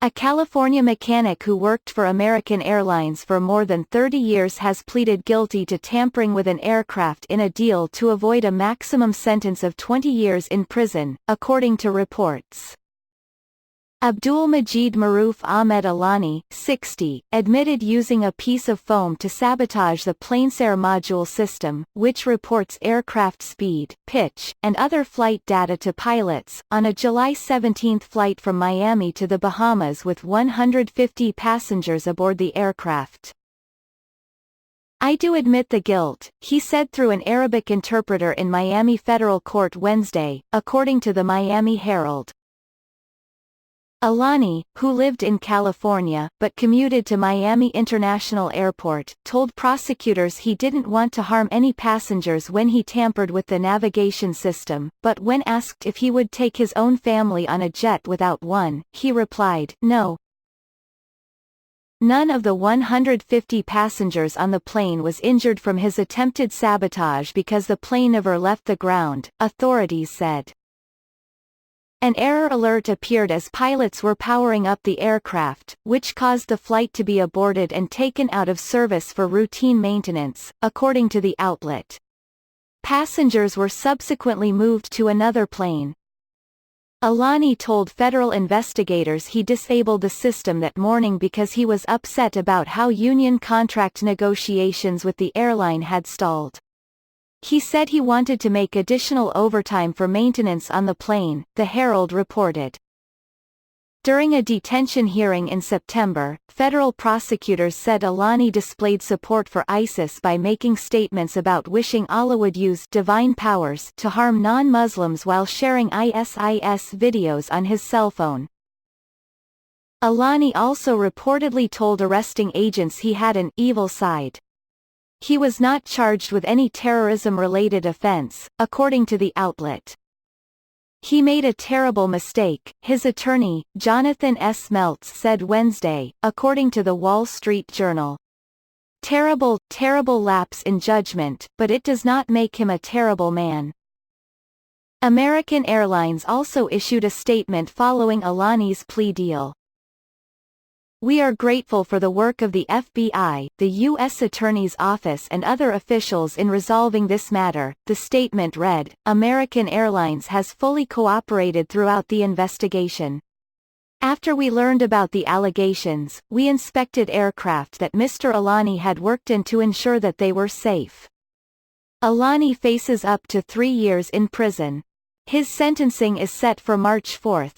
A California mechanic who worked for American Airlines for more than 30 years has pleaded guilty to tampering with an aircraft in a deal to avoid a maximum sentence of 20 years in prison, according to reports. Abdul-Majeed Marouf Ahmed Alani, 60, admitted using a piece of foam to sabotage the plane's air module system, which reports aircraft speed, pitch, and other flight data to pilots, on a July 17 flight from Miami to the Bahamas with 150 passengers aboard the aircraft. "I do admit the guilt," he said through an Arabic interpreter in Miami federal court Wednesday, according to the Miami Herald. Alani, who lived in California but commuted to Miami International Airport, told prosecutors he didn't want to harm any passengers when he tampered with the navigation system, but when asked if he would take his own family on a jet without one, he replied, "No." None of the 150 passengers on the plane was injured from his attempted sabotage because the plane never left the ground, authorities said. An error alert appeared as pilots were powering up the aircraft, which caused the flight to be aborted and taken out of service for routine maintenance, according to the outlet. Passengers were subsequently moved to another plane. Alani told federal investigators he disabled the system that morning because he was upset about how union contract negotiations with the airline had stalled. He said he wanted to make additional overtime for maintenance on the plane, the Herald reported. During a detention hearing in September, federal prosecutors said Alani displayed support for ISIS by making statements about wishing Allah would use divine powers to harm non-Muslims while sharing ISIS videos on his cell phone. Alani also reportedly told arresting agents he had an evil side. He was not charged with any terrorism-related offense, according to the outlet. "He made a terrible mistake," his attorney, Jonathan S. Meltz said Wednesday, according to the Wall Street Journal. "Terrible, terrible lapse in judgment, but it does not make him a terrible man." American Airlines also issued a statement following Alani's plea deal. "We are grateful for the work of the FBI, the U.S. Attorney's Office and other officials in resolving this matter," the statement read. American Airlines has fully cooperated throughout the investigation. "After we learned about the allegations, we inspected aircraft that Mr. Alani had worked in to ensure that they were safe." Alani faces up to 3 years in prison. His sentencing is set for March 4.